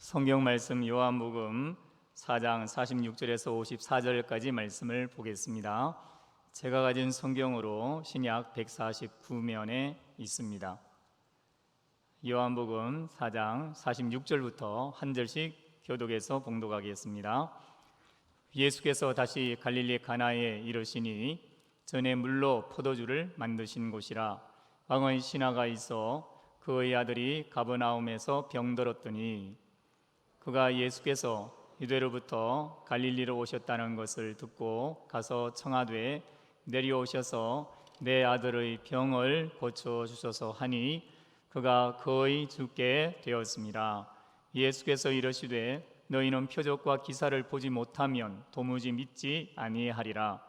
성경 말씀 요한복음 4장 46절에서 54절까지 말씀을 보겠습니다. 제가 가진 성경으로 신약 149면에 있습니다. 요한복음 4장 46절부터 한 절씩 교독해서 봉독하겠습니다. 예수께서 다시 갈릴리 가나에 이르시니 전에 물로 포도주를 만드신 곳이라. 왕의 신하가 있어 그의 아들이 가버나움에서 병들었더니 그가 예수께서 유대로부터 갈릴리로 오셨다는 것을 듣고 가서 청하되 내려오셔서 내 아들의 병을 고쳐주소서 하니 그가 거의 죽게 되었습니다. 예수께서 이르시되 너희는 표적과 기사를 보지 못하면 도무지 믿지 아니하리라.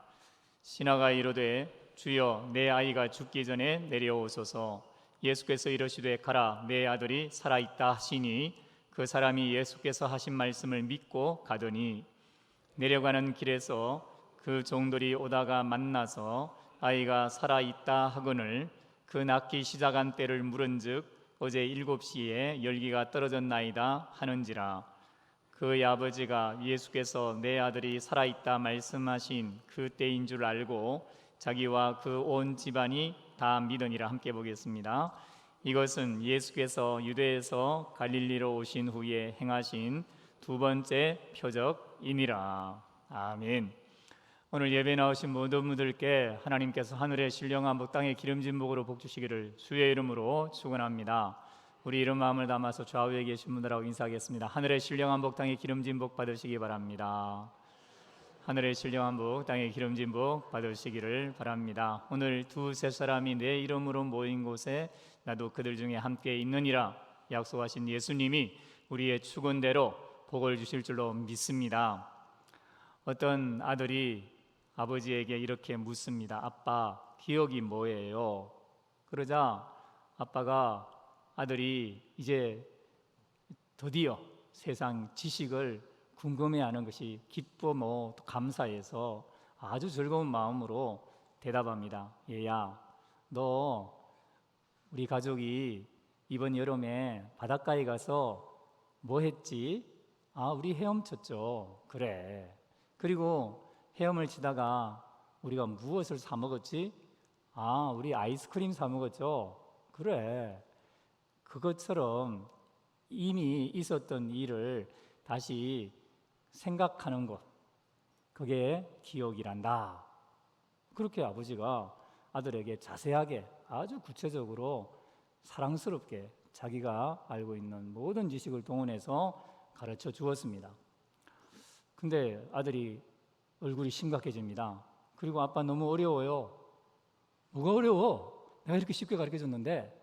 신하가 이르되 주여 내 아이가 죽기 전에 내려오소서. 예수께서 이르시되 가라 내 아들이 살아있다 하시니 그 사람이 예수께서 하신 말씀을 믿고 가더니 내려가는 길에서 그 종들이 오다가 만나서 아이가 살아있다 하거늘 그 낫기 시작한 때를 물은즉 어제 7시에 열기가 떨어졌나이다 하는지라. 그의 아버지가 예수께서 내 아들이 살아있다 말씀하신 그 때인 줄 알고 자기와 그 온 집안이 다 믿으니라. 함께 보겠습니다. 이것은 예수께서 유대에서 갈릴리로 오신 후에 행하신 두 번째 표적이니라. 아멘. 오늘 예배 나오신 모든 분들께 하나님께서 하늘의 신령한 복 땅의 기름진 복으로 복 주시기를 주의 이름으로 축원합니다. 우리 이런 마음을 담아서 좌우에 계신 분들하고 인사하겠습니다. 하늘의 신령한 복 땅의 기름진 복 받으시기 바랍니다. 하늘의 신령한 복 땅의 기름진 복 받으시기를 바랍니다. 오늘 두세 사람이 내 이름으로 모인 곳에 나도 그들 중에 함께 있느니라 약속하신 예수님이 우리의 축원대로 복을 주실 줄로 믿습니다. 어떤 아들이 아버지에게 이렇게 묻습니다. 아빠, 기억이 뭐예요? 그러자 아빠가 아들이 이제 드디어 세상 지식을 궁금해하는 것이 기쁘고 감사해서 아주 즐거운 마음으로 대답합니다. 얘야, 너 우리 가족이 이번 여름에 바닷가에 가서 뭐 했지? 우리 헤엄쳤죠. 그래. 그리고 헤엄을 치다가 우리가 무엇을 사 먹었지? 우리 아이스크림 사 먹었죠. 그래. 그것처럼 이미 있었던 일을 다시 생각하는 것, 그게 기억이란다. 그렇게 아버지가 아들에게 자세하게 아주 구체적으로 사랑스럽게 자기가 알고 있는 모든 지식을 동원해서 가르쳐 주었습니다. 근데 아들이 얼굴이 심각해집니다. 그리고 아빠 너무 어려워요. 뭐가 어려워? 내가 이렇게 쉽게 가르쳐 줬는데.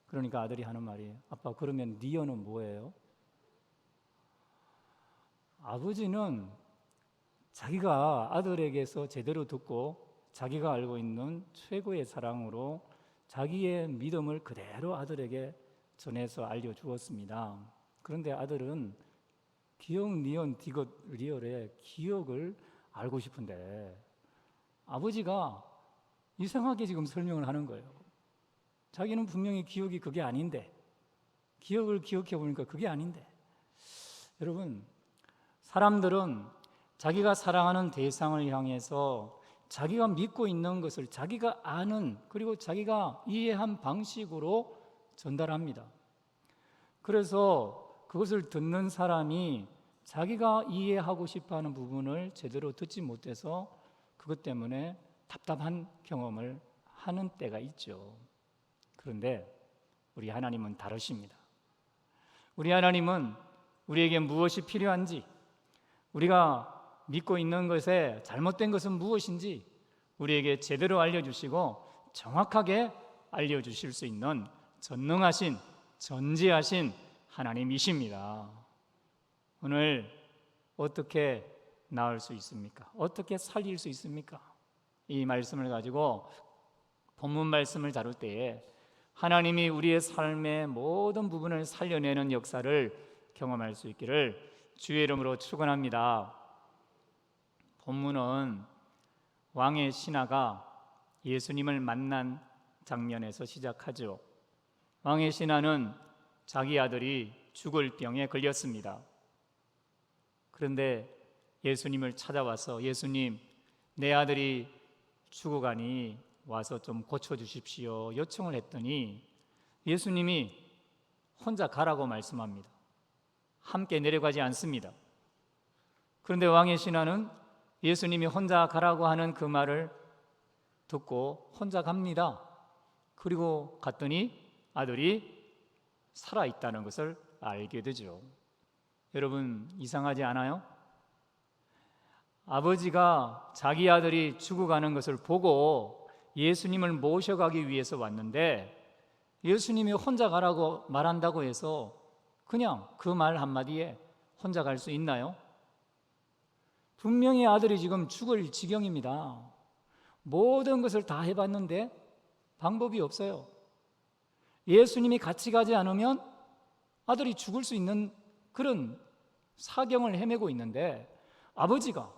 그러니까 아들이 하는 말이 아빠 그러면 니어는 뭐예요? 아버지는 자기가 아들에게서 제대로 듣고 자기가 알고 있는 최고의 사랑으로 자기의 믿음을 그대로 아들에게 전해서 알려주었습니다. 그런데 아들은 기억, 니은, 디귿, 리얼의 기억을 알고 싶은데 아버지가 이상하게 지금 설명을 하는 거예요. 자기는 분명히 기억이 그게 아닌데, 기억을 기억해 보니까 그게 아닌데. 여러분, 사람들은 자기가 사랑하는 대상을 향해서 자기가 믿고 있는 것을 자기가 아는, 그리고 자기가 이해한 방식으로 전달합니다. 그래서 그것을 듣는 사람이 자기가 이해하고 싶어하는 부분을 제대로 듣지 못해서 그것 때문에 답답한 경험을 하는 때가 있죠. 그런데 우리 하나님은 다르십니다. 우리 하나님은 우리에게 무엇이 필요한지, 우리가 믿고 있는 것에 잘못된 것은 무엇인지 우리에게 제대로 알려주시고 정확하게 알려주실 수 있는 전능하신, 전지하신 하나님이십니다. 오늘 어떻게 나을 수 있습니까? 어떻게 살릴 수 있습니까? 이 말씀을 가지고 본문 말씀을 다룰 때에 하나님이 우리의 삶의 모든 부분을 살려내는 역사를 경험할 수 있기를 주의 이름으로 축원합니다. 본문은 왕의 신하가 예수님을 만난 장면에서 시작하죠. 왕의 신하는 자기 아들이 죽을 병에 걸렸습니다. 그런데 예수님을 찾아와서 예수님, 내 아들이 죽어가니 와서 좀 고쳐주십시오 요청을 했더니 예수님이 혼자 가라고 말씀합니다. 함께 내려가지 않습니다. 그런데 왕의 신하는 예수님이 혼자 가라고 하는 그 말을 듣고 혼자 갑니다. 그리고 갔더니 아들이 살아있다는 것을 알게 되죠. 여러분, 이상하지 않아요? 아버지가 자기 아들이 죽어가는 것을 보고 예수님을 모셔가기 위해서 왔는데 예수님이 혼자 가라고 말한다고 해서 그냥 그 말 한마디에 혼자 갈 수 있나요? 분명히 아들이 지금 죽을 지경입니다. 모든 것을 다 해봤는데 방법이 없어요. 예수님이 같이 가지 않으면 아들이 죽을 수 있는 그런 사경을 헤매고 있는데 아버지가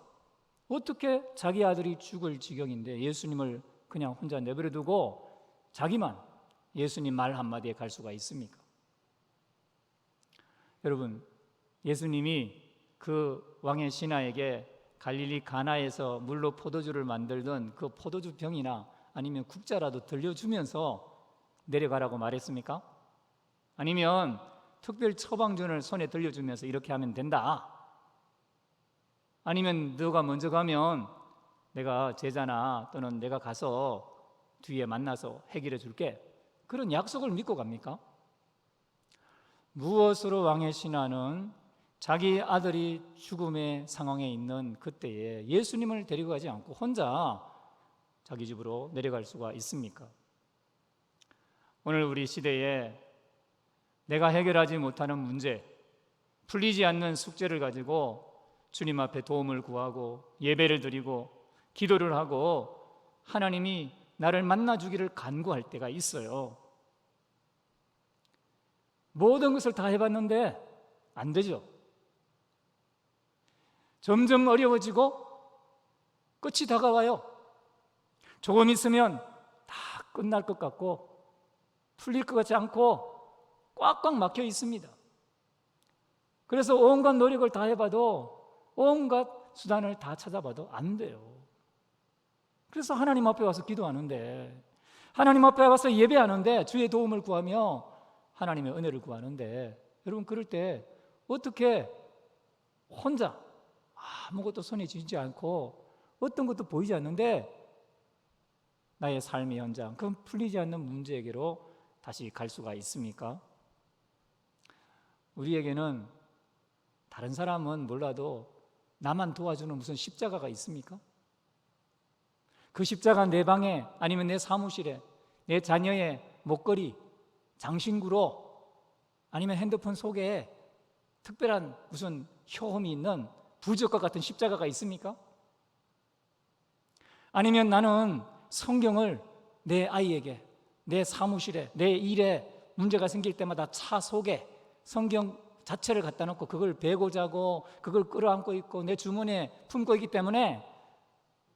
어떻게 자기 아들이 죽을 지경인데 예수님을 그냥 혼자 내버려 두고 자기만 예수님 말 한마디에 갈 수가 있습니까? 여러분, 예수님이 그 왕의 신하에게 갈릴리 가나에서 물로 포도주를 만들던 그 포도주 병이나 아니면 국자라도 들려주면서 내려가라고 말했습니까? 아니면 특별 처방전을 손에 들려주면서 이렇게 하면 된다, 아니면 너가 먼저 가면 내가 제자나 또는 내가 가서 뒤에 만나서 해결해 줄게, 그런 약속을 믿고 갑니까? 무엇으로 왕의 신하는 자기 아들이 죽음의 상황에 있는 그때에 예수님을 데리고 가지 않고 혼자 자기 집으로 내려갈 수가 있습니까? 오늘 우리 시대에 내가 해결하지 못하는 문제, 풀리지 않는 숙제를 가지고 주님 앞에 도움을 구하고 예배를 드리고 기도를 하고 하나님이 나를 만나주기를 간구할 때가 있어요. 모든 것을 다 해봤는데 안 되죠. 점점 어려워지고 끝이 다가와요. 조금 있으면 다 끝날 것 같고 풀릴 것 같지 않고 꽉꽉 막혀 있습니다. 그래서 온갖 노력을 다 해봐도 온갖 수단을 다 찾아봐도 안 돼요. 그래서 하나님 앞에 와서 기도하는데, 하나님 앞에 와서 예배하는데, 주의 도움을 구하며 하나님의 은혜를 구하는데, 여러분 그럴 때 어떻게 혼자 아무것도 손에 쥐지 않고 어떤 것도 보이지 않는데 나의 삶의 현장, 그 풀리지 않는 문제에게로 다시 갈 수가 있습니까? 우리에게는 다른 사람은 몰라도 나만 도와주는 무슨 십자가가 있습니까? 그 십자가 내 방에 아니면 내 사무실에 내 자녀의 목걸이, 장신구로 아니면 핸드폰 속에 특별한 무슨 효험이 있는 부적과 같은 십자가가 있습니까? 아니면 나는 성경을 내 아이에게, 내 사무실에, 내 일에 문제가 생길 때마다 차 속에 성경 자체를 갖다 놓고 그걸 베고 자고 그걸 끌어안고 있고 내 주머니에 품고 있기 때문에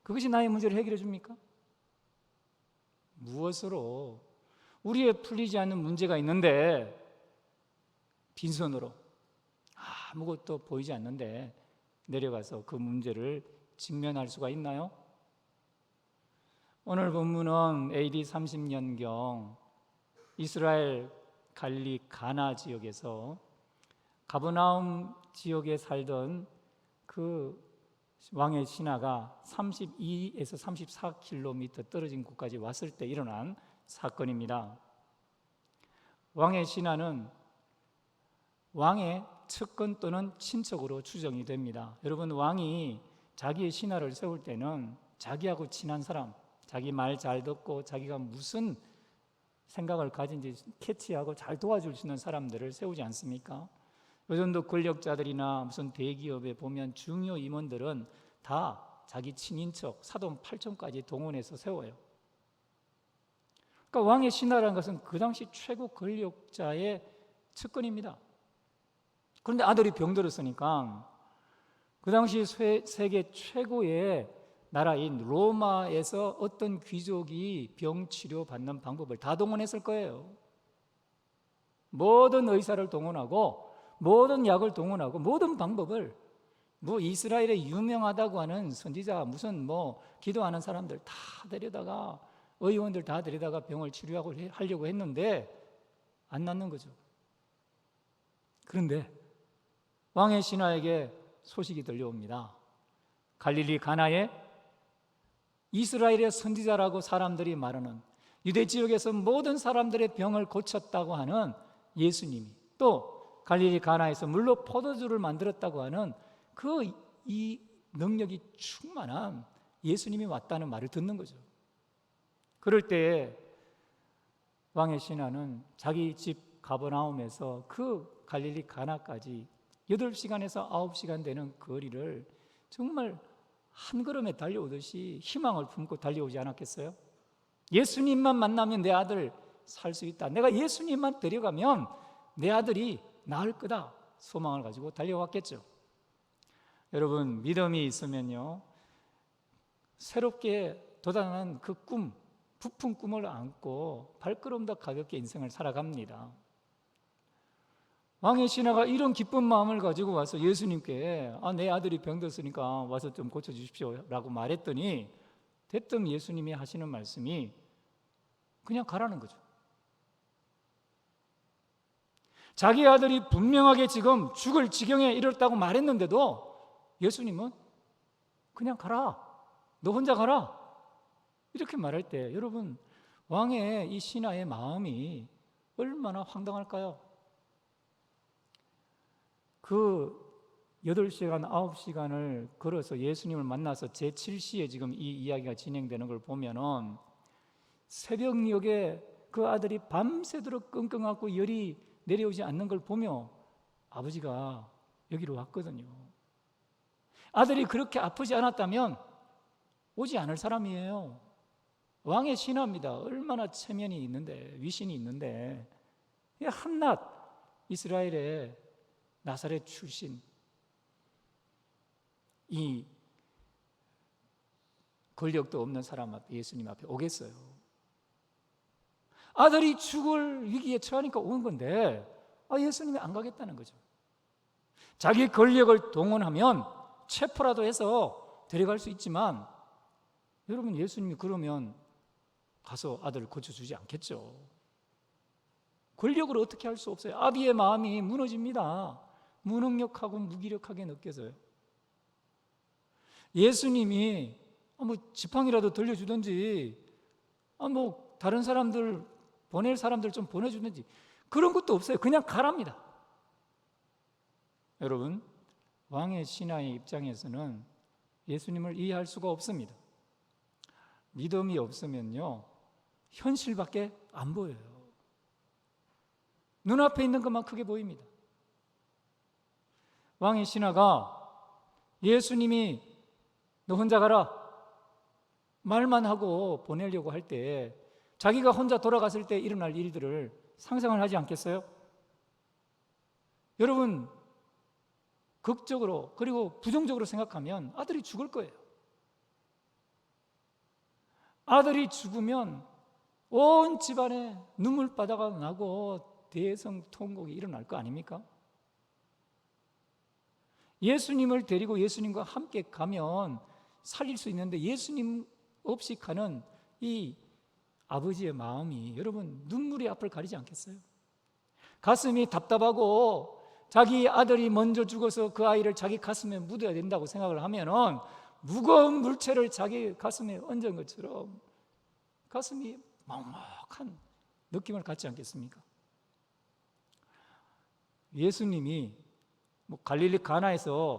그것이 나의 문제를 해결해 줍니까? 무엇으로? 우리의 풀리지 않는 문제가 있는데 빈손으로 아무것도 보이지 않는데 내려가서 그 문제를 직면할 수가 있나요? 오늘 본문은 AD 30년경 이스라엘 갈릴리 가나 지역에서 가버나움 지역에 살던 그 왕의 신하가 32에서 34km 떨어진 곳까지 왔을 때 일어난 사건입니다. 왕의 신하는 왕의 측근 또는 친척으로 추정이 됩니다. 여러분, 왕이 자기의 신하를 세울 때는 자기하고 친한 사람, 자기 말 잘 듣고 자기가 무슨 생각을 가진지 캐치하고 잘 도와줄 수 있는 사람들을 세우지 않습니까? 요즘도 권력자들이나 무슨 대기업에 보면 중요 임원들은 다 자기 친인척, 사돈, 팔촌까지 동원해서 세워요. 그러니까 왕의 신하라는 것은 그 당시 최고 권력자의 측근입니다. 그런데 아들이 병들었으니까 그 당시 세계 최고의 나라인 로마에서 어떤 귀족이 병 치료 받는 방법을 다 동원했을 거예요. 모든 의사를 동원하고 모든 약을 동원하고 모든 방법을 이스라엘에 유명하다고 하는 선지자 무슨 기도하는 사람들 다 데려다가 의원들 다 데려다가 병을 하려고 했는데 안 낫는 거죠. 그런데 왕의 신하에게 소식이 들려옵니다. 갈릴리 가나에 이스라엘의 선지자라고 사람들이 말하는, 유대 지역에서 모든 사람들의 병을 고쳤다고 하는 예수님이, 또 갈릴리 가나에서 물로 포도주를 만들었다고 하는 이 능력이 충만한 예수님이 왔다는 말을 듣는 거죠. 그럴 때 왕의 신하는 자기 집 가버나움에서 그 갈릴리 가나까지 8시간에서 9시간 되는 거리를 정말 한 걸음에 달려오듯이 희망을 품고 달려오지 않았겠어요? 예수님만 만나면 내 아들 살 수 있다, 내가 예수님만 데려가면 내 아들이 나을 거다, 소망을 가지고 달려왔겠죠. 여러분, 믿음이 있으면요, 새롭게 돋아나는 그 꿈, 부푼 꿈을 안고 발걸음도 가볍게 인생을 살아갑니다. 왕의 신하가 이런 기쁜 마음을 가지고 와서 예수님께 내 아들이 병들었으니까 와서 좀 고쳐주십시오 라고 말했더니 대뜸 예수님이 하시는 말씀이 그냥 가라는 거죠. 자기 아들이 분명하게 지금 죽을 지경에 이르렀다고 말했는데도 예수님은 그냥 가라, 너 혼자 가라, 이렇게 말할 때 여러분, 왕의 이 신하의 마음이 얼마나 황당할까요? 그 8시간, 9시간을 걸어서 예수님을 만나서 제7시에 지금 이 이야기가 진행되는 걸 보면은 새벽녘에 그 아들이 밤새도록 끙끙 앓고 열이 내려오지 않는 걸 보며 아버지가 여기로 왔거든요. 아들이 그렇게 아프지 않았다면 오지 않을 사람이에요. 왕의 신하입니다. 얼마나 체면이 있는데, 위신이 있는데, 한낱 이스라엘의 나사렛 출신 이 권력도 없는 사람 앞에, 예수님 앞에 오겠어요? 아들이 죽을 위기에 처하니까 온 건데 예수님이 안 가겠다는 거죠. 자기 권력을 동원하면 체포라도 해서 데려갈 수 있지만 여러분, 예수님이 그러면 가서 아들을 고쳐주지 않겠죠. 권력으로 어떻게 할 수 없어요. 아비의 마음이 무너집니다. 무능력하고 무기력하게 느껴져요. 예수님이 지팡이라도 들려주든지 다른 사람들, 보낼 사람들 좀 보내주든지 그런 것도 없어요. 그냥 가랍니다. 여러분, 왕의 신하의 입장에서는 예수님을 이해할 수가 없습니다. 믿음이 없으면요, 현실밖에 안 보여요. 눈앞에 있는 것만 크게 보입니다. 왕의 신하가 예수님이 너 혼자 가라 말만 하고 보내려고 할 때 자기가 혼자 돌아갔을 때 일어날 일들을 상상을 하지 않겠어요? 여러분, 극적으로 그리고 부정적으로 생각하면 아들이 죽을 거예요. 아들이 죽으면 온 집안에 눈물바다가 나고 대성통곡이 일어날 거 아닙니까? 예수님을 데리고 예수님과 함께 가면 살릴 수 있는데 예수님 없이 가는 이 아버지의 마음이 여러분 눈물이 앞을 가리지 않겠어요? 가슴이 답답하고 자기 아들이 먼저 죽어서 그 아이를 자기 가슴에 묻어야 된다고 생각을 하면은 무거운 물체를 자기 가슴에 얹은 것처럼 가슴이 먹먹한 느낌을 갖지 않겠습니까? 예수님이 갈릴리 가나에서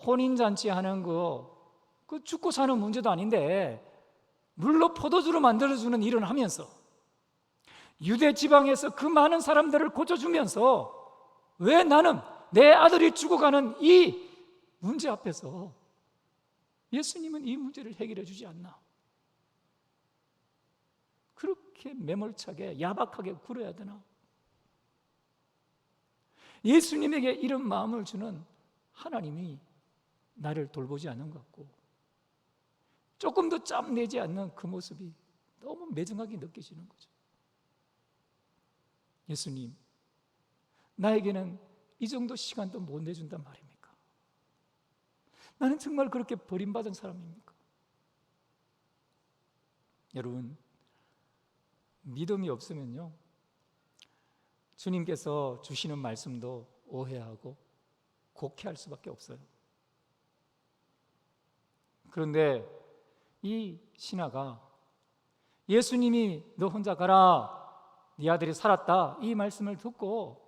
혼인잔치 하는 그 죽고 사는 문제도 아닌데 물로 포도주를 만들어주는 일을 하면서 유대 지방에서 그 많은 사람들을 고쳐주면서 왜 나는 내 아들이 죽어가는 이 문제 앞에서 예수님은 이 문제를 해결해 주지 않나? 그렇게 매몰차게 야박하게 굴어야 되나? 예수님에게 이런 마음을 주는 하나님이 나를 돌보지 않는 것 같고 조금도 짬내지 않는 그 모습이 너무 매정하게 느껴지는 거죠. 예수님, 나에게는 이 정도 시간도 못 내준단 말입니까? 나는 정말 그렇게 버림받은 사람입니까? 여러분, 믿음이 없으면요, 주님께서 주시는 말씀도 오해하고 곡해할 수밖에 없어요. 그런데 이 신하가 예수님이 너 혼자 가라, 네 아들이 살았다, 이 말씀을 듣고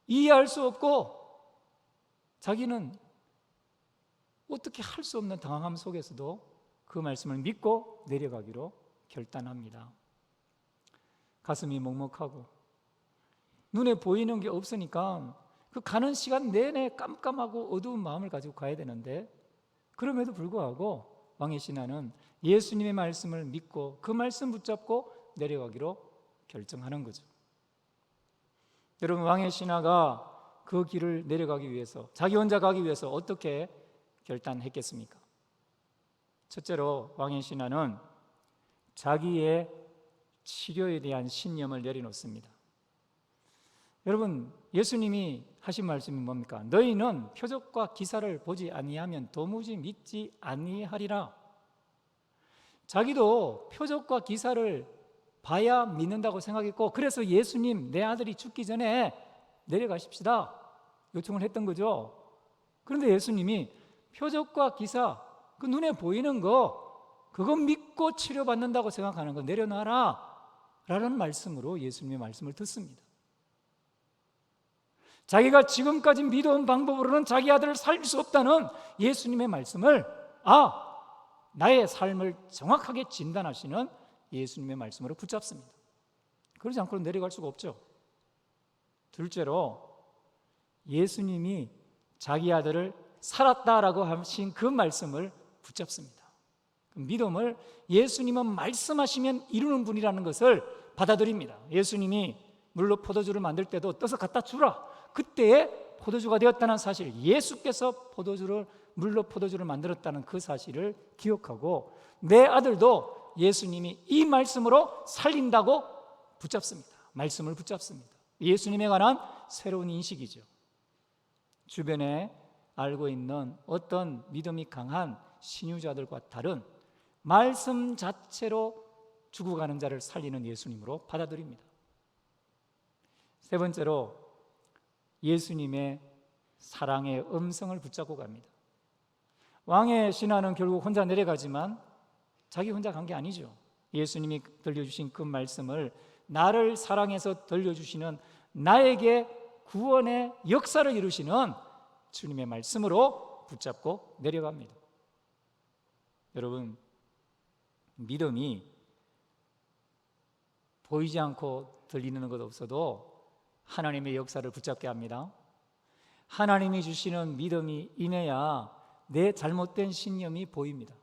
이해할 수 없고 자기는 어떻게 할 수 없는 당황함 속에서도 그 말씀을 믿고 내려가기로 결단합니다. 가슴이 먹먹하고 눈에 보이는 게 없으니까 그 가는 시간 내내 깜깜하고 어두운 마음을 가지고 가야 되는데, 그럼에도 불구하고 왕의 신하는 예수님의 말씀을 믿고 그 말씀 붙잡고 내려가기로 결정하는 거죠. 여러분, 왕의 신하가 그 길을 내려가기 위해서, 자기 혼자 가기 위해서 어떻게 결단했겠습니까? 첫째로 왕의 신하는 자기의 치료에 대한 신념을 내려놓습니다. 여러분, 예수님이 하신 말씀이 뭡니까? 너희는 표적과 기사를 보지 아니하면 도무지 믿지 아니하리라. 자기도 표적과 기사를 봐야 믿는다고 생각했고, 그래서 예수님, 내 아들이 죽기 전에 내려가십시다 요청을 했던 거죠. 그런데 예수님이 표적과 기사, 그 눈에 보이는 거, 그거 믿고 치료받는다고 생각하는 거 내려놔라 라는 말씀으로 예수님의 말씀을 듣습니다. 자기가 지금까지 믿어온 방법으로는 자기 아들을 살릴 수 없다는 예수님의 말씀을, 나의 삶을 정확하게 진단하시는 예수님의 말씀으로 붙잡습니다. 그러지 않고는 내려갈 수가 없죠. 둘째로 예수님이 자기 아들을 살았다라고 하신 그 말씀을 붙잡습니다. 그 믿음을 예수님은 말씀하시면 이루는 분이라는 것을 받아들입니다. 예수님이 물로 포도주를 만들 때도 떠서 갖다 주라, 그때에 포도주가 되었다는 사실, 예수께서 물로 포도주를 만들었다는 그 사실을 기억하고, 내 아들도 예수님이 이 말씀으로 살린다고 붙잡습니다. 말씀을 붙잡습니다. 예수님에 관한 새로운 인식이죠. 주변에 알고 있는 어떤 믿음이 강한 신유자들과 다른 말씀 자체로 죽어가는 자를 살리는 예수님으로 받아들입니다. 세 번째로 예수님의 사랑의 음성을 붙잡고 갑니다. 왕의 신하는 결국 혼자 내려가지만 자기 혼자 간 게 아니죠. 예수님이 들려주신 그 말씀을 나를 사랑해서 들려주시는, 나에게 구원의 역사를 이루시는 주님의 말씀으로 붙잡고 내려갑니다. 여러분, 믿음이 보이지 않고 들리는 것 없어도 하나님의 역사를 붙잡게 합니다. 하나님이 주시는 믿음이 임해야 내 잘못된 신념이 보입니다.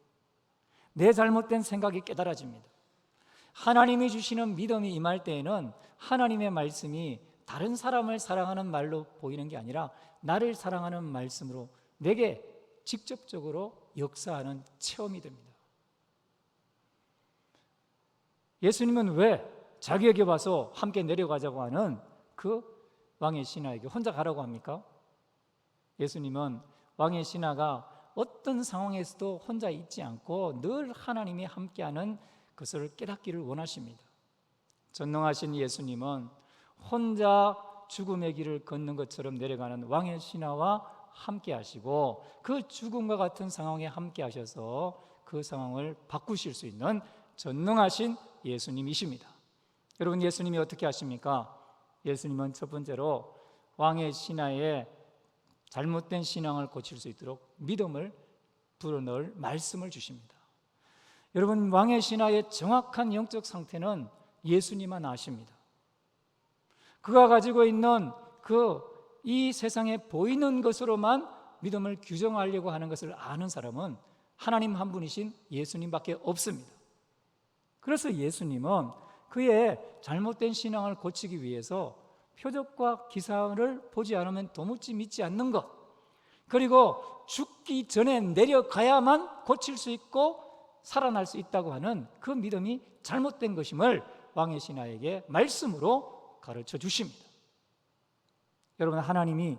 내 잘못된 생각이 깨달아집니다. 하나님이 주시는 믿음이 임할 때에는 하나님의 말씀이 다른 사람을 사랑하는 말로 보이는 게 아니라 나를 사랑하는 말씀으로 내게 직접적으로 역사하는 체험이 됩니다. 예수님은 왜 자기에게 와서 함께 내려가자고 하는 그 왕의 신하에게 혼자 가라고 합니까? 예수님은 왕의 신하가 어떤 상황에서도 혼자 있지 않고 늘 하나님이 함께하는 것을 깨닫기를 원하십니다. 전능하신 예수님은 혼자 죽음의 길을 걷는 것처럼 내려가는 왕의 신하와 함께 하시고, 그 죽음과 같은 상황에 함께 하셔서 그 상황을 바꾸실 수 있는 전능하신 예수님이십니다. 여러분, 예수님이 어떻게 하십니까? 예수님은 첫 번째로 왕의 신하의 잘못된 신앙을 고칠 수 있도록 믿음을 불어넣을 말씀을 주십니다. 여러분, 왕의 신하의 정확한 영적 상태는 예수님만 아십니다. 그가 가지고 있는 이 세상에 보이는 것으로만 믿음을 규정하려고 하는 것을 아는 사람은 하나님 한 분이신 예수님밖에 없습니다. 그래서 예수님은 그의 잘못된 신앙을 고치기 위해서 표적과 기사를 보지 않으면 도무지 믿지 않는 것, 그리고 죽기 전에 내려가야만 고칠 수 있고 살아날 수 있다고 하는 그 믿음이 잘못된 것임을 왕의 신하에게 말씀으로 가르쳐 주십니다. 여러분, 하나님이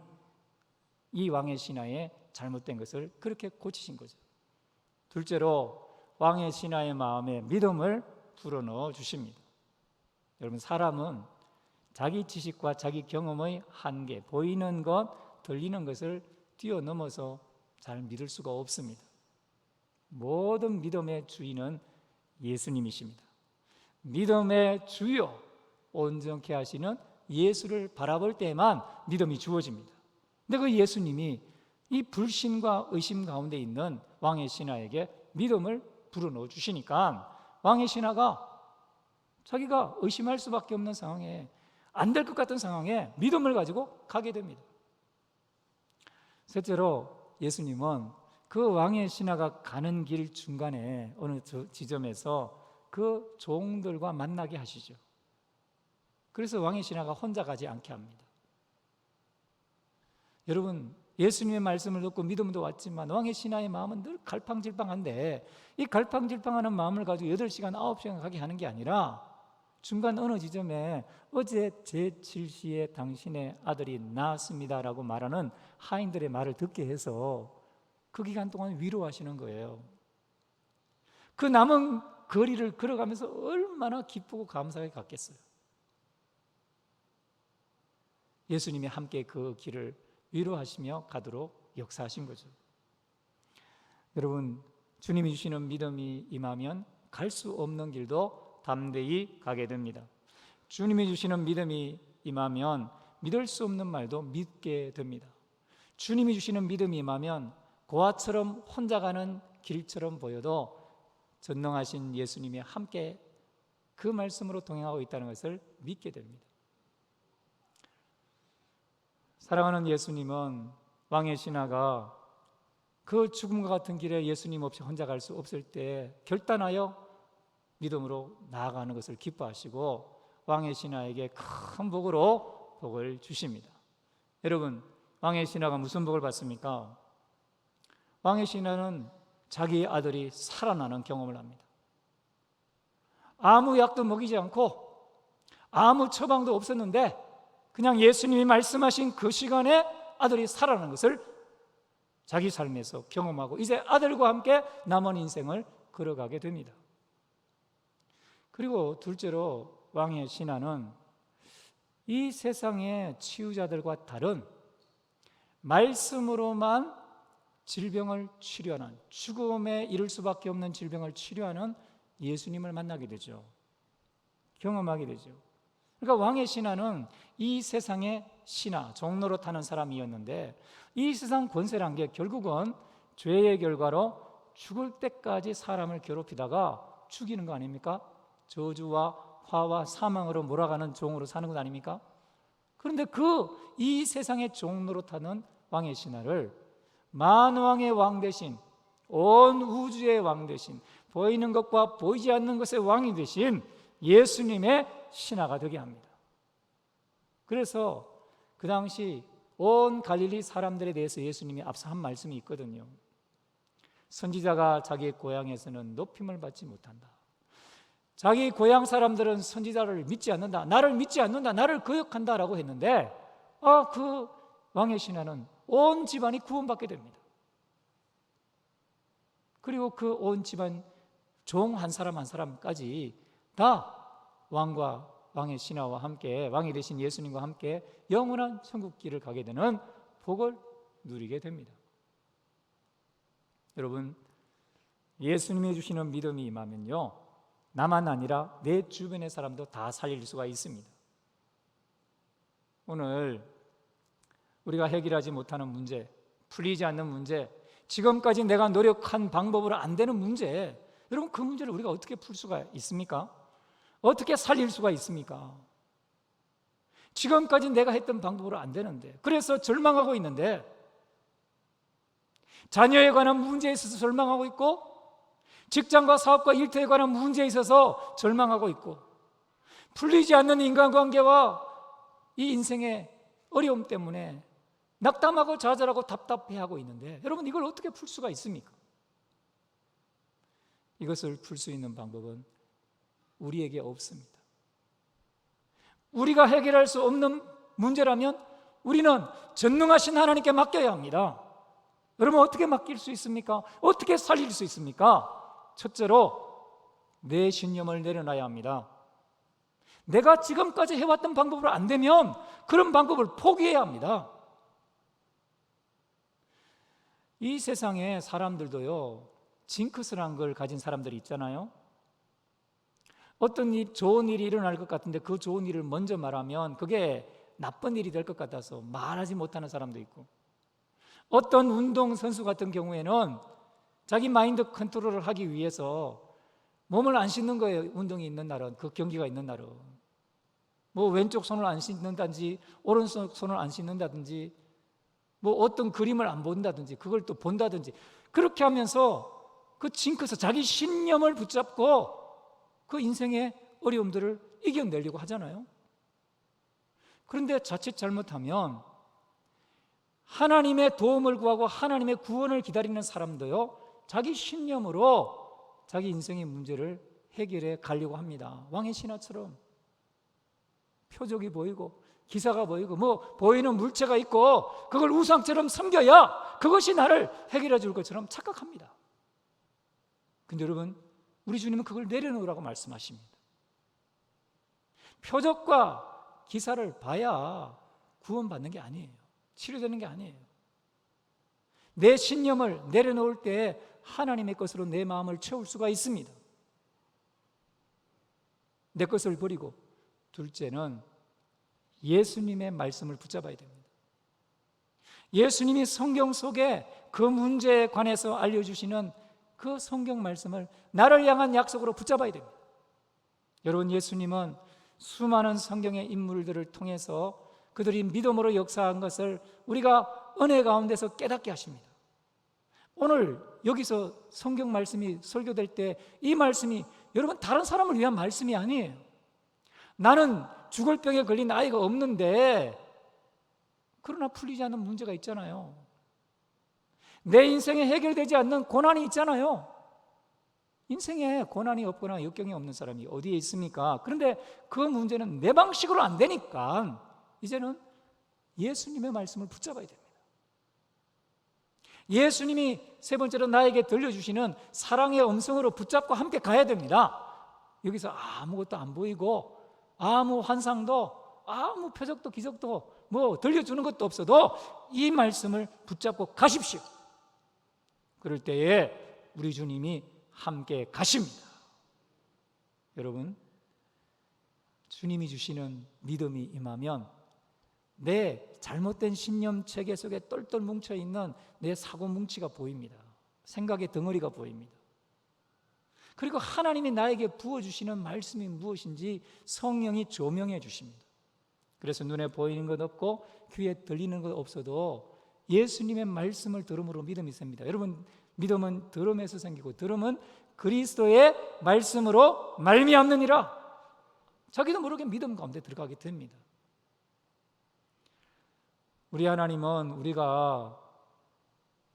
이 왕의 신하의 잘못된 것을 그렇게 고치신 거죠. 둘째로 왕의 신하의 마음에 믿음을 불어넣어 주십니다. 여러분, 사람은 자기 지식과 자기 경험의 한계, 보이는 것, 들리는 것을 뛰어넘어서 잘 믿을 수가 없습니다. 모든 믿음의 주인은 예수님이십니다. 믿음의 주요 온전케 하시는 예수를 바라볼 때만 믿음이 주어집니다. 근데 그 예수님이 이 불신과 의심 가운데 있는 왕의 신하에게 믿음을 불어넣어 주시니까 왕의 신하가 자기가 의심할 수밖에 없는 상황에, 안 될 것 같은 상황에 믿음을 가지고 가게 됩니다. 셋째로 예수님은 그 왕의 신하가 가는 길 중간에 어느 지점에서 그 종들과 만나게 하시죠. 그래서 왕의 신하가 혼자 가지 않게 합니다. 여러분, 예수님의 말씀을 듣고 믿음도 왔지만 왕의 신하의 마음은 늘 갈팡질팡한데, 이 갈팡질팡하는 마음을 가지고 8시간, 9시간 가게 하는 게 아니라 중간 어느 지점에 어제 제7시에 당신의 아들이 나았습니다라고 말하는 하인들의 말을 듣게 해서 그 기간 동안 위로하시는 거예요. 그 남은 거리를 걸어가면서 얼마나 기쁘고 감사하게 갔겠어요. 예수님이 함께 그 길을 위로하시며 가도록 역사하신 거죠. 여러분, 주님이 주시는 믿음이 임하면 갈 수 없는 길도 담대히 가게 됩니다. 주님이 주시는 믿음이 임하면 믿을 수 없는 말도 믿게 됩니다. 주님이 주시는 믿음이 임하면 고아처럼 혼자 가는 길처럼 보여도 전능하신 예수님이 함께 그 말씀으로 동행하고 있다는 것을 믿게 됩니다. 사랑하는 예수님은 왕의 신하가 그 죽음과 같은 길에 예수님 없이 혼자 갈 수 없을 때 결단하여 믿음으로 나아가는 것을 기뻐하시고 왕의 신하에게 큰 복으로 복을 주십니다. 여러분, 왕의 신하가 무슨 복을 받습니까? 왕의 신하는 자기 아들이 살아나는 경험을 합니다. 아무 약도 먹이지 않고 아무 처방도 없었는데 그냥 예수님이 말씀하신 그 시간에 아들이 살아나는 것을 자기 삶에서 경험하고 이제 아들과 함께 남은 인생을 걸어가게 됩니다. 그리고 둘째로 왕의 신하는 이 세상의 치유자들과 다른 말씀으로만 질병을 치료하는, 죽음에 이를 수밖에 없는 질병을 치료하는 예수님을 만나게 되죠. 경험하게 되죠. 그러니까 왕의 신하는 이 세상의 신하, 종로로 타는 사람이었는데 이 세상 권세란 게 결국은 죄의 결과로 죽을 때까지 사람을 괴롭히다가 죽이는 거 아닙니까? 저주와 화와 사망으로 몰아가는 종으로 사는 것 아닙니까? 그런데 이 세상의 종로로 타는 왕의 신하를 만왕의 왕 대신, 온 우주의 왕 대신, 보이는 것과 보이지 않는 것의 왕이 되신 예수님의 신하가 되게 합니다. 그래서 그 당시 온 갈릴리 사람들에 대해서 예수님이 앞서 한 말씀이 있거든요. 선지자가 자기 고향에서는 높임을 받지 못한다. 자기 고향 사람들은 선지자를 믿지 않는다, 나를 믿지 않는다, 나를 거역한다라고 했는데 그 왕의 신하는 온 집안이 구원받게 됩니다. 그리고 그 온 집안 종 한 사람 한 사람까지 다 왕과 왕의 신하와 함께, 왕이 되신 예수님과 함께 영원한 천국길을 가게 되는 복을 누리게 됩니다. 여러분, 예수님이 주시는 믿음이 임하면요, 나만 아니라 내 주변의 사람도 다 살릴 수가 있습니다. 오늘 우리가 해결하지 못하는 문제, 풀리지 않는 문제, 지금까지 내가 노력한 방법으로 안 되는 문제, 여러분, 그 문제를 우리가 어떻게 풀 수가 있습니까? 어떻게 살릴 수가 있습니까? 지금까지 내가 했던 방법으로 안 되는데, 그래서 절망하고 있는데, 자녀에 관한 문제에 있어서 절망하고 있고, 직장과 사업과 일터에 관한 문제에 있어서 절망하고 있고, 풀리지 않는 인간관계와 이 인생의 어려움 때문에 낙담하고 좌절하고 답답해하고 있는데, 여러분, 이걸 어떻게 풀 수가 있습니까? 이것을 풀 수 있는 방법은 우리에게 없습니다. 우리가 해결할 수 없는 문제라면 우리는 전능하신 하나님께 맡겨야 합니다. 여러분, 어떻게 맡길 수 있습니까? 어떻게 살릴 수 있습니까? 첫째로 내 신념을 내려놔야 합니다. 내가 지금까지 해왔던 방법으로 안 되면 그런 방법을 포기해야 합니다. 이 세상에 사람들도요, 징크스란 걸 가진 사람들이 있잖아요. 어떤 좋은 일이 일어날 것 같은데 그 좋은 일을 먼저 말하면 그게 나쁜 일이 될 것 같아서 말하지 못하는 사람도 있고, 어떤 운동선수 같은 경우에는 자기 마인드 컨트롤을 하기 위해서 몸을 안 씻는 거예요. 운동이 있는 날은, 그 경기가 있는 날은. 뭐 왼쪽 손을 안 씻는다든지 오른쪽 손을 안 씻는다든지 뭐 어떤 그림을 안 본다든지 그걸 또 본다든지, 그렇게 하면서 그 징크스, 자기 신념을 붙잡고 그 인생의 어려움들을 이겨내려고 하잖아요. 그런데 자칫 잘못하면 하나님의 도움을 구하고 하나님의 구원을 기다리는 사람도요, 자기 신념으로 자기 인생의 문제를 해결해 가려고 합니다. 왕의 신하처럼 표적이 보이고 기사가 보이고 뭐 보이는 물체가 있고 그걸 우상처럼 섬겨야 그것이 나를 해결해 줄 것처럼 착각합니다. 근데 여러분, 우리 주님은 그걸 내려놓으라고 말씀하십니다. 표적과 기사를 봐야 구원받는 게 아니에요. 치료되는 게 아니에요. 내 신념을 내려놓을 때 하나님의 것으로 내 마음을 채울 수가 있습니다. 내 것을 버리고, 둘째는 예수님의 말씀을 붙잡아야 됩니다. 예수님이 성경 속에 그 문제에 관해서 알려주시는 그 성경 말씀을 나를 향한 약속으로 붙잡아야 됩니다. 여러분, 예수님은 수많은 성경의 인물들을 통해서 그들이 믿음으로 역사한 것을 우리가 은혜 가운데서 깨닫게 하십니다. 오늘 여기서 성경 말씀이 설교될 때 이 말씀이 여러분 다른 사람을 위한 말씀이 아니에요. 나는 죽을 병에 걸린 아이가 없는데 그러나 풀리지 않는 문제가 있잖아요. 내 인생에 해결되지 않는 고난이 있잖아요. 인생에 고난이 없거나 역경이 없는 사람이 어디에 있습니까? 그런데 그 문제는 내 방식으로 안 되니까 이제는 예수님의 말씀을 붙잡아야 됩니다. 예수님이 세 번째로 나에게 들려주시는 사랑의 음성으로 붙잡고 함께 가야 됩니다. 여기서 아무것도 안 보이고 아무 환상도 아무 표적도 기적도 뭐 들려주는 것도 없어도 이 말씀을 붙잡고 가십시오. 그럴 때에 우리 주님이 함께 가십니다. 여러분, 주님이 주시는 믿음이 임하면 내 잘못된 신념 체계 속에 똘똘 뭉쳐있는 내 사고 뭉치가 보입니다. 생각의 덩어리가 보입니다. 그리고 하나님이 나에게 부어주시는 말씀이 무엇인지 성령이 조명해 주십니다. 그래서 눈에 보이는 것 없고 귀에 들리는 것 없어도 예수님의 말씀을 들음으로 믿음이 셉니다. 여러분, 믿음은 들음에서 생기고 들음은 그리스도의 말씀으로 말미암느니라. 자기도 모르게 믿음 가운데 들어가게 됩니다. 우리 하나님은 우리가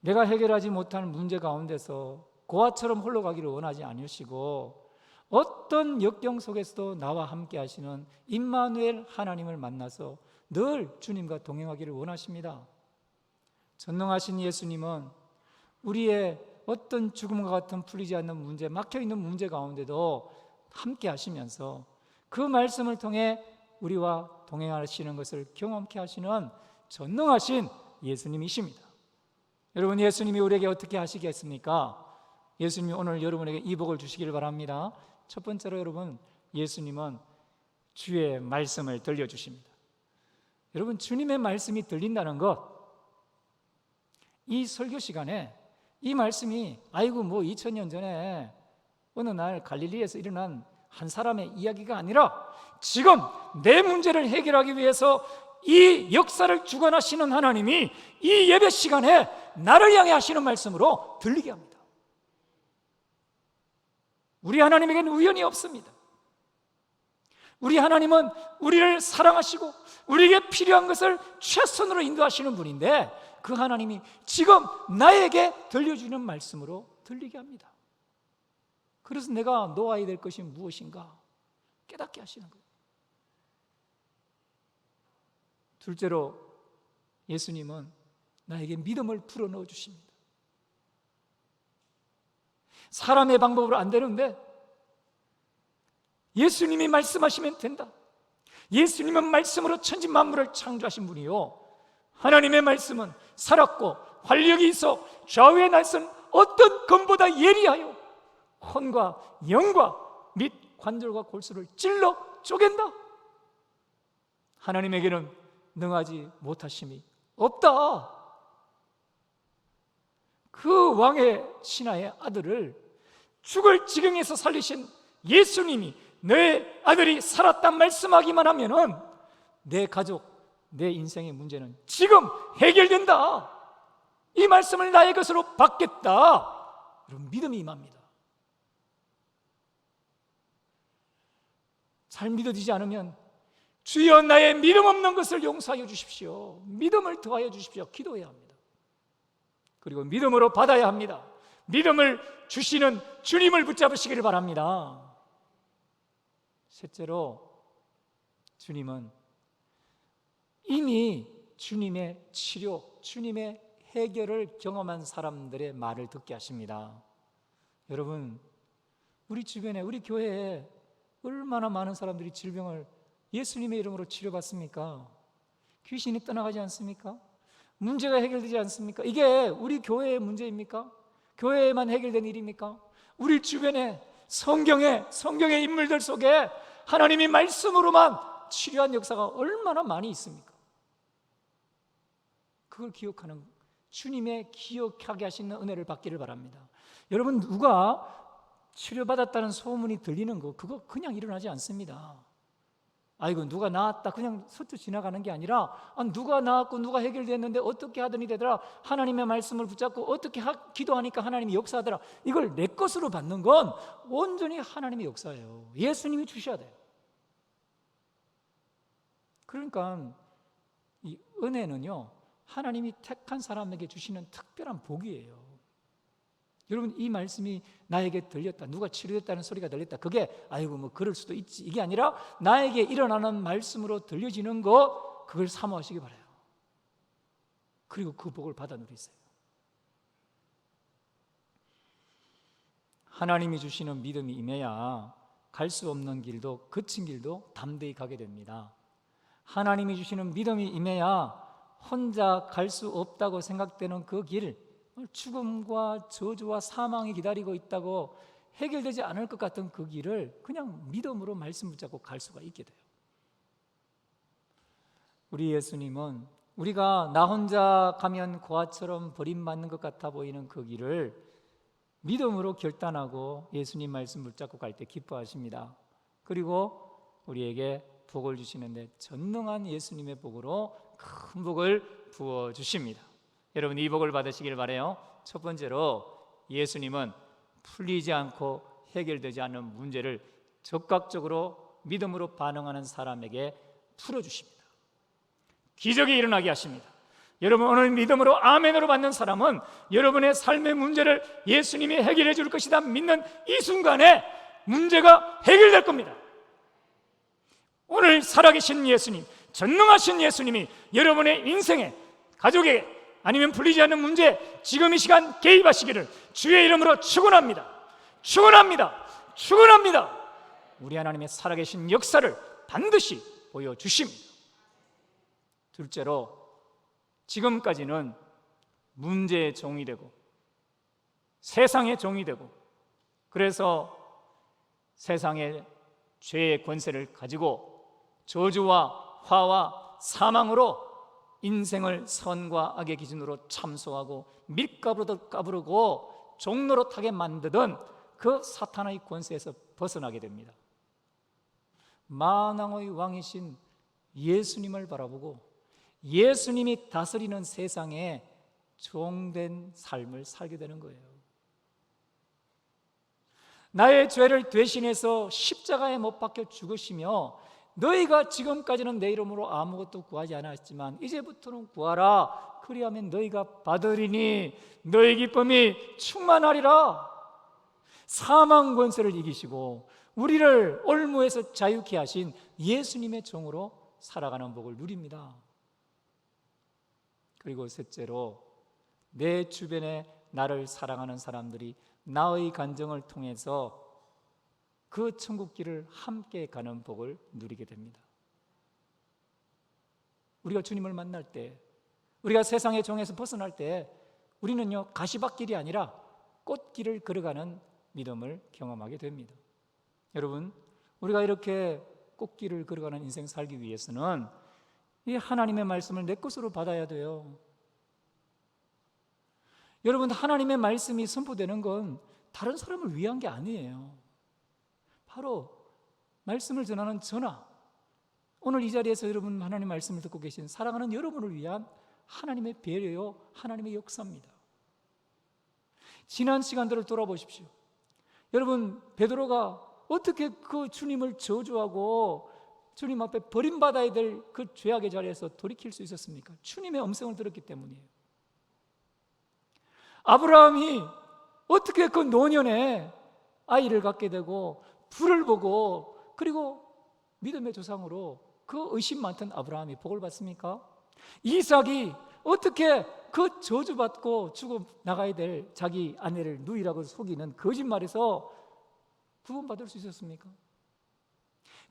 내가 해결하지 못하는 문제 가운데서 고아처럼 홀로 가기를 원하지 않으시고 어떤 역경 속에서도 나와 함께 하시는 임마누엘 하나님을 만나서 늘 주님과 동행하기를 원하십니다. 전능하신 예수님은 우리의 어떤 죽음과 같은 풀리지 않는 문제, 막혀있는 문제 가운데도 함께 하시면서 그 말씀을 통해 우리와 동행하시는 것을 경험케 하시는 전능하신 예수님이십니다. 여러분, 예수님이 우리에게 어떻게 하시겠습니까? 예수님이 오늘 여러분에게 이 복을 주시기를 바랍니다. 첫 번째로 여러분, 예수님은 주의 말씀을 들려주십니다. 여러분, 주님의 말씀이 들린다는 것, 이 설교 시간에 이 말씀이 아이고 뭐 2000년 전에 어느 날 갈릴리에서 일어난 한 사람의 이야기가 아니라 지금 내 문제를 해결하기 위해서 이 역사를 주관하시는 하나님이 이 예배 시간에 나를 향해 하시는 말씀으로 들리게 합니다. 우리 하나님에게는 우연이 없습니다. 우리 하나님은 우리를 사랑하시고 우리에게 필요한 것을 최선으로 인도하시는 분인데 그 하나님이 지금 나에게 들려주는 말씀으로 들리게 합니다. 그래서 내가 놓아야 될 것이 무엇인가 깨닫게 하시는 거예요. 둘째로 예수님은 나에게 믿음을 불어넣어 주십니다. 사람의 방법으로 안 되는데 예수님이 말씀하시면 된다. 예수님은 말씀으로 천지 만물을 창조하신 분이요, 하나님의 말씀은 살았고 활력이 있어 좌우에 날선 어떤 검보다 예리하여 혼과 영과 및 관절과 골수를 찔러 쪼갠다. 하나님에게는 능하지 못하심이 없다. 그 왕의 신하의 아들을 죽을 지경에서 살리신 예수님이 내 아들이 살았다 말씀하기만 하면은 내 가족, 내 인생의 문제는 지금 해결된다. 이 말씀을 나의 것으로 받겠다. 이런 믿음이 임합니다. 잘 믿어지지 않으면 주여 나의 믿음 없는 것을 용서하여 주십시오. 믿음을 더하여 주십시오. 기도해야 합니다. 그리고 믿음으로 받아야 합니다. 믿음을 주시는 주님을 붙잡으시기를 바랍니다. 셋째로, 주님은 이미 주님의 치료, 주님의 해결을 경험한 사람들의 말을 듣게 하십니다. 여러분, 우리 주변에, 우리 교회에 얼마나 많은 사람들이 질병을 예수님의 이름으로 치료받습니까? 귀신이 떠나가지 않습니까? 문제가 해결되지 않습니까? 이게 우리 교회의 문제입니까? 교회에만 해결된 일입니까? 우리 주변에 성경의 인물들 속에 하나님이 말씀으로만 치료한 역사가 얼마나 많이 있습니까? 그걸 기억하는, 주님의 기억하게 하시는 은혜를 받기를 바랍니다. 여러분, 누가 치료받았다는 소문이 들리는 거, 그거 그냥 일어나지 않습니다. 아이고 누가 나았다 그냥 스쳐 지나가는 게 아니라, 누가 나았고 누가 해결됐는데 어떻게 하더니 되더라, 하나님의 말씀을 붙잡고 어떻게 기도하니까 하나님이 역사하더라. 이걸 내 것으로 받는 건 온전히 하나님의 역사예요. 예수님이 주셔야 돼요. 그러니까 이 은혜는요, 하나님이 택한 사람에게 주시는 특별한 복이에요. 여러분, 이 말씀이 나에게 들렸다, 누가 치료됐다는 소리가 들렸다, 그게 아이고 뭐 그럴 수도 있지, 이게 아니라 나에게 일어나는 말씀으로 들려지는 것, 그걸 사모하시기 바라요. 그리고 그 복을 받아 누리세요. 하나님이 주시는 믿음이 임해야 갈 수 없는 길도, 거친 길도 담대히 가게 됩니다. 하나님이 주시는 믿음이 임해야 혼자 갈 수 없다고 생각되는 그 길, 죽음과 저주와 사망이 기다리고 있다고 해결되지 않을 것 같은 그 길을 그냥 믿음으로 말씀 붙잡고 갈 수가 있게 돼요. 우리 예수님은 우리가 나 혼자 가면 고아처럼 버림받는 것 같아 보이는 그 길을 믿음으로 결단하고 예수님 말씀 붙잡고 갈 때 기뻐하십니다. 그리고 우리에게 복을 주시는데 전능한 예수님의 복으로 큰 복을 부어주십니다. 여러분, 이 복을 받으시길 바라요. 첫 번째로, 예수님은 풀리지 않고 해결되지 않는 문제를 적극적으로 믿음으로 반응하는 사람에게 풀어주십니다. 기적이 일어나게 하십니다. 여러분, 오늘 믿음으로 아멘으로 받는 사람은 여러분의 삶의 문제를 예수님이 해결해 줄 것이다 믿는 이 순간에 문제가 해결될 겁니다. 오늘 살아계신 예수님, 전능하신 예수님이 여러분의 인생에, 가족에게, 아니면 풀리지 않는 문제, 지금 이 시간 개입하시기를 주의 이름으로 축원합니다. 축원합니다. 축원합니다. 우리 하나님의 살아계신 역사를 반드시 보여주십니다. 둘째로, 지금까지는 문제의 종이 되고 세상의 종이 되고, 그래서 세상의 죄의 권세를 가지고 저주와 화와 사망으로 인생을 선과 악의 기준으로 참소하고 밀가루도 까부르고 종노릇하게 만드던 그 사탄의 권세에서 벗어나게 됩니다. 만왕의 왕이신 예수님을 바라보고 예수님이 다스리는 세상에 종된 삶을 살게 되는 거예요. 나의 죄를 대신해서 십자가에 못 박혀 죽으시며, 너희가 지금까지는 내 이름으로 아무것도 구하지 않았지만 이제부터는 구하라, 그리하면 너희가 받으리니 너희 기쁨이 충만하리라. 사망 권세를 이기시고 우리를 올무에서 자유케 하신 예수님의 종으로 살아가는 복을 누립니다. 그리고 셋째로 내 주변에 나를 사랑하는 사람들이 나의 간증을 통해서 그 천국길을 함께 가는 복을 누리게 됩니다. 우리가 주님을 만날 때, 우리가 세상의 종에서 벗어날 때 우리는요, 가시밭길이 아니라 꽃길을 걸어가는 믿음을 경험하게 됩니다. 여러분, 우리가 이렇게 꽃길을 걸어가는 인생 살기 위해서는 이 하나님의 말씀을 내 것으로 받아야 돼요. 여러분, 하나님의 말씀이 선포되는 건 다른 사람을 위한 게 아니에요. 바로 말씀을 전하는 저나 오늘 이 자리에서 여러분 하나님의 말씀을 듣고 계신 사랑하는 여러분을 위한 하나님의 배려요, 하나님의 역사입니다. 지난 시간들을 돌아보십시오. 여러분, 베드로가 어떻게 그 주님을 저주하고 주님 앞에 버림받아야 될 그 죄악의 자리에서 돌이킬 수 있었습니까? 주님의 음성을 들었기 때문이에요. 아브라함이 어떻게 그 노년에 아이를 갖게 되고 불을 보고 그리고 믿음의 조상으로 그 의심 많던 아브라함이 복을 받습니까? 이삭이 어떻게 그 저주받고 죽어 나가야 될 자기 아내를 누이라고 속이는 거짓말에서 구원받을 수 있었습니까?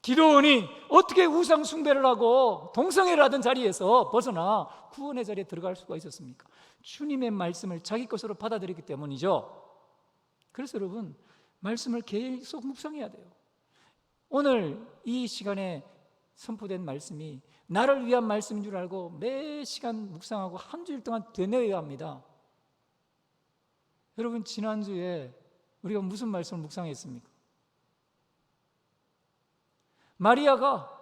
기도원이 어떻게 우상 숭배를 하고 동성애를 하던 자리에서 벗어나 구원의 자리에 들어갈 수가 있었습니까? 주님의 말씀을 자기 것으로 받아들였기 때문이죠. 그래서 여러분, 말씀을 계속 묵상해야 돼요. 오늘 이 시간에 선포된 말씀이 나를 위한 말씀인 줄 알고 매 시간 묵상하고 한 주일 동안 되뇌어야 합니다. 여러분, 지난주에 우리가 무슨 말씀을 묵상했습니까? 마리아가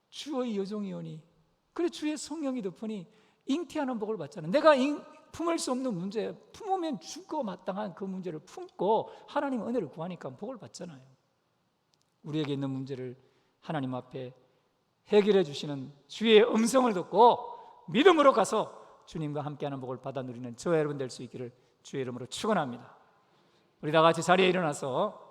주의 여종이오니, 그래 주의 성령이 덮으니 잉태하는 복을 받잖아요. 내가 품을 수 없는 문제, 품으면 죽고 마땅한 그 문제를 품고 하나님 은혜를 구하니까 복을 받잖아요. 우리에게 있는 문제를 하나님 앞에 해결해 주시는 주의 음성을 듣고 믿음으로 가서 주님과 함께하는 복을 받아 누리는 저와 여러분 될 수 있기를 주의 이름으로 축원합니다. 우리 다 같이 자리에 일어나서